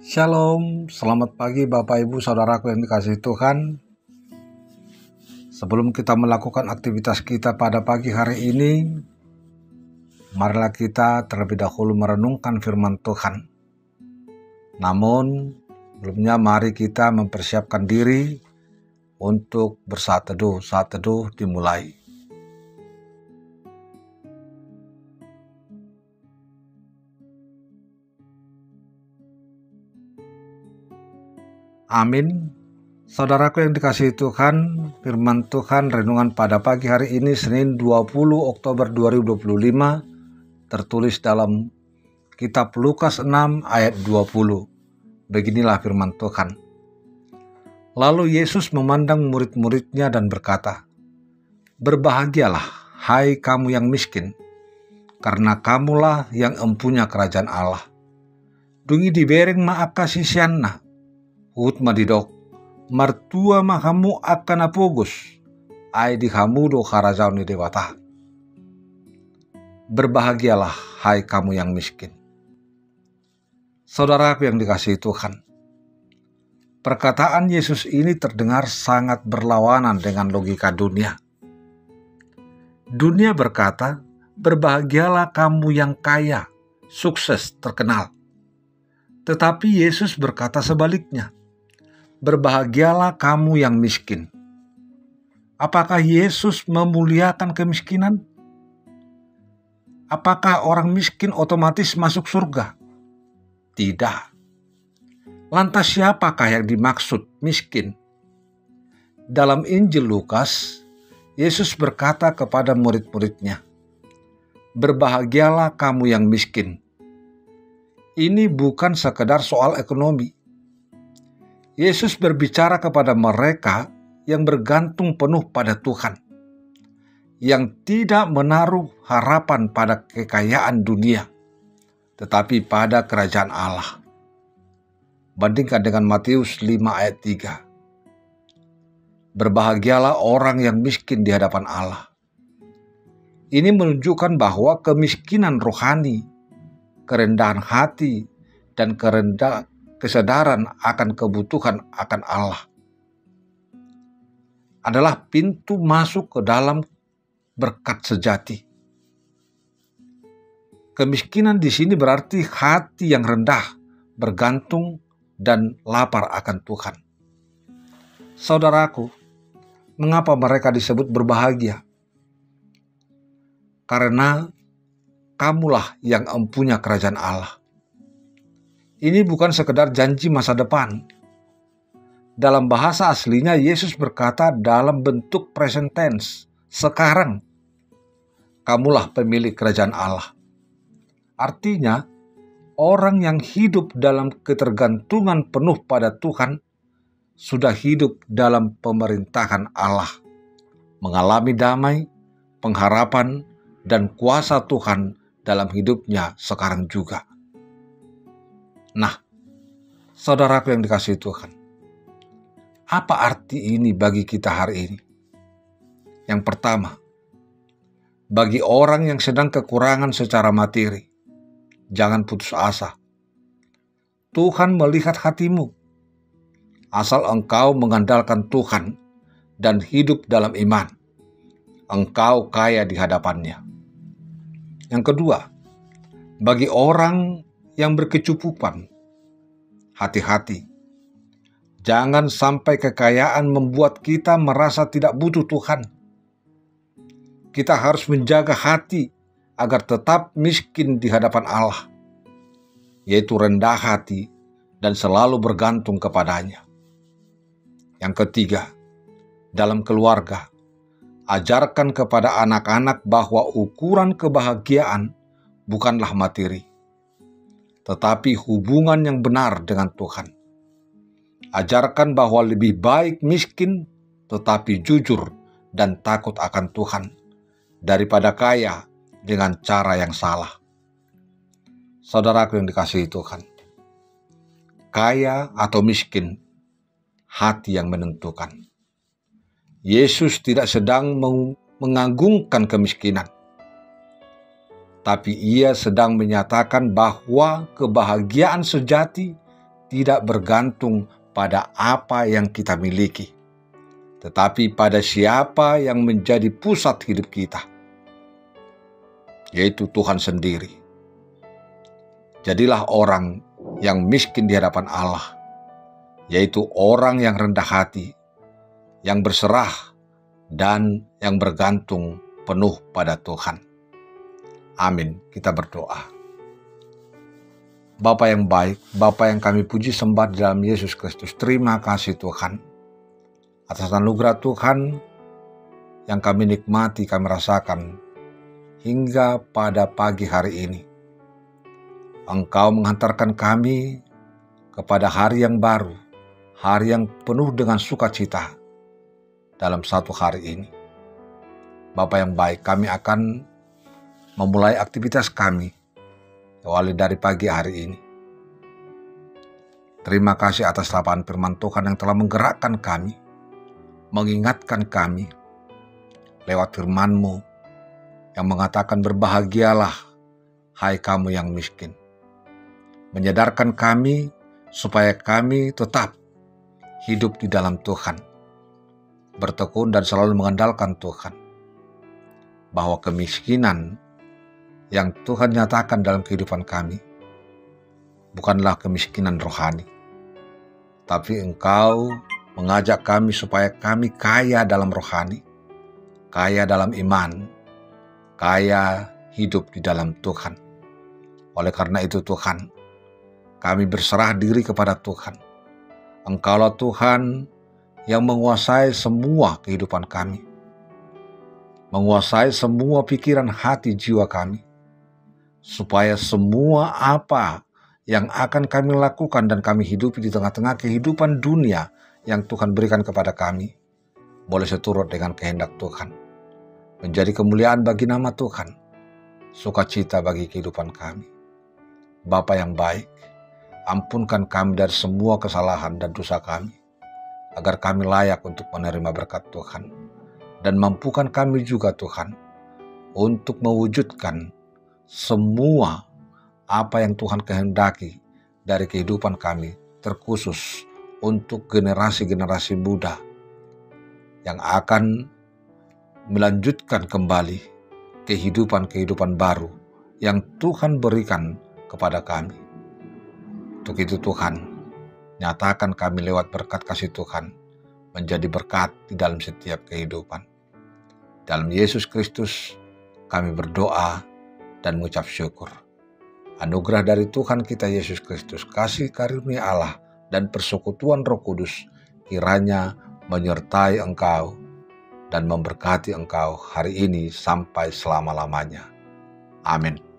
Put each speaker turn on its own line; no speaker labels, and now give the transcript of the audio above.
Shalom, selamat pagi Bapak Ibu Saudaraku yang dikasihi Tuhan. Sebelum kita melakukan aktivitas kita pada pagi hari ini, marilah kita terlebih dahulu merenungkan firman Tuhan. Namun, sebelumnya mari kita mempersiapkan diri untuk bersaat teduh. Saat teduh dimulai. Amin. Saudaraku yang dikasihi Tuhan, firman Tuhan renungan pada pagi hari ini Senin 20 Oktober 2025 tertulis dalam kitab Lukas 6 ayat 20. Beginilah firman Tuhan. Lalu Yesus memandang murid-muridnya dan berkata, "Berbahagialah, hai kamu yang miskin, karena kamulah yang empunya kerajaan Allah. Dungi dibereng maaf kasih sianna, hut madidok, martua mahamu akan apogus, ai di hamudo kerajaan ni dewata. Berbahagialah, hai kamu yang miskin." Saudaraku yang dikasihi Tuhan, perkataan Yesus ini terdengar sangat berlawanan dengan logika dunia. Dunia berkata, berbahagialah kamu yang kaya, sukses, terkenal. Tetapi Yesus berkata sebaliknya, berbahagialah kamu yang miskin. Apakah Yesus memuliakan kemiskinan? Apakah orang miskin otomatis masuk surga? Tidak. Lantas siapakah yang dimaksud miskin? Dalam Injil Lukas, Yesus berkata kepada murid-muridnya, berbahagialah kamu yang miskin. Ini bukan sekedar soal ekonomi. Yesus berbicara kepada mereka yang bergantung penuh pada Tuhan, yang tidak menaruh harapan pada kekayaan dunia, tetapi pada kerajaan Allah. Bandingkan dengan Matius 5 ayat 3. Berbahagialah orang yang miskin di hadapan Allah. Ini menunjukkan bahwa kemiskinan rohani, kerendahan hati, dan kesadaran akan kebutuhan akan Allah adalah pintu masuk ke dalam berkat sejati. Kemiskinan di sini berarti hati yang rendah, bergantung, dan lapar akan Tuhan. Saudaraku, mengapa mereka disebut berbahagia? Karena kamulah yang empunya kerajaan Allah. Ini bukan sekedar janji masa depan. Dalam bahasa aslinya Yesus berkata dalam bentuk present tense, sekarang kamulah pemilik kerajaan Allah. Artinya, orang yang hidup dalam ketergantungan penuh pada Tuhan sudah hidup dalam pemerintahan Allah, mengalami damai, pengharapan, dan kuasa Tuhan dalam hidupnya sekarang juga. Nah, saudaraku yang dikasihi Tuhan, apa arti ini bagi kita hari ini? Yang pertama, bagi orang yang sedang kekurangan secara materi, jangan putus asa. Tuhan melihat hatimu. Asal engkau mengandalkan Tuhan dan hidup dalam iman, engkau kaya di hadapannya. Yang kedua, bagi orang yang berkecukupan, hati-hati. Jangan sampai kekayaan membuat kita merasa tidak butuh Tuhan. Kita harus menjaga hati agar tetap miskin di hadapan Allah, yaitu rendah hati dan selalu bergantung kepadanya. Yang ketiga, dalam keluarga, ajarkan kepada anak-anak bahwa ukuran kebahagiaan bukanlah materi, tetapi hubungan yang benar dengan Tuhan. Ajarkan bahwa lebih baik miskin tetapi jujur dan takut akan Tuhan daripada kaya dengan cara yang salah. Saudaraku yang dikasihi Tuhan, kaya atau miskin, hati yang menentukan. Yesus tidak sedang mengagungkan kemiskinan, tapi ia sedang menyatakan bahwa kebahagiaan sejati tidak bergantung pada apa yang kita miliki, tetapi pada siapa yang menjadi pusat hidup kita, yaitu Tuhan sendiri. Jadilah orang yang miskin di hadapan Allah, yaitu orang yang rendah hati, yang berserah, dan yang bergantung penuh pada Tuhan. Amin. Kita berdoa. Bapa yang baik, Bapa yang kami puji sembah di dalam Yesus Kristus, terima kasih Tuhan atas anugerah Tuhan yang kami nikmati, kami rasakan hingga pada pagi hari ini. Engkau menghantarkan kami kepada hari yang baru, hari yang penuh dengan sukacita dalam satu hari ini. Bapa yang baik, kami akan memulai aktivitas kami awali dari pagi hari ini. Terima kasih atas lapaan firman Tuhan yang telah menggerakkan kami, mengingatkan kami lewat firman-Mu yang mengatakan berbahagialah hai kamu yang miskin. Menyadarkan kami supaya kami tetap hidup di dalam Tuhan, bertekun dan selalu mengandalkan Tuhan, bahwa kemiskinan yang Tuhan nyatakan dalam kehidupan kami bukanlah kemiskinan rohani, tapi Engkau mengajak kami supaya kami kaya dalam rohani, kaya dalam iman, kaya hidup di dalam Tuhan. Oleh karena itu Tuhan, kami berserah diri kepada Tuhan. Engkaulah Tuhan yang menguasai semua kehidupan kami, menguasai semua pikiran hati jiwa kami, supaya semua apa yang akan kami lakukan dan kami hidupi di tengah-tengah kehidupan dunia yang Tuhan berikan kepada kami, boleh seturut dengan kehendak Tuhan, menjadi kemuliaan bagi nama Tuhan, sukacita bagi kehidupan kami. Bapa yang baik, ampunkan kami dari semua kesalahan dan dosa kami, agar kami layak untuk menerima berkat Tuhan, dan mampukan kami juga Tuhan, untuk mewujudkan semua apa yang Tuhan kehendaki dari kehidupan kami, terkhusus untuk generasi-generasi muda yang akan melanjutkan kembali kehidupan-kehidupan baru yang Tuhan berikan kepada kami. Untuk itu Tuhan, nyatakan kami lewat berkat kasih Tuhan menjadi berkat di dalam setiap kehidupan. Dalam Yesus Kristus kami berdoa dan mengucap syukur. Anugerah dari Tuhan kita Yesus Kristus, kasih karunia Allah dan persekutuan Roh Kudus kiranya menyertai engkau dan memberkati engkau hari ini sampai selama-lamanya. Amin.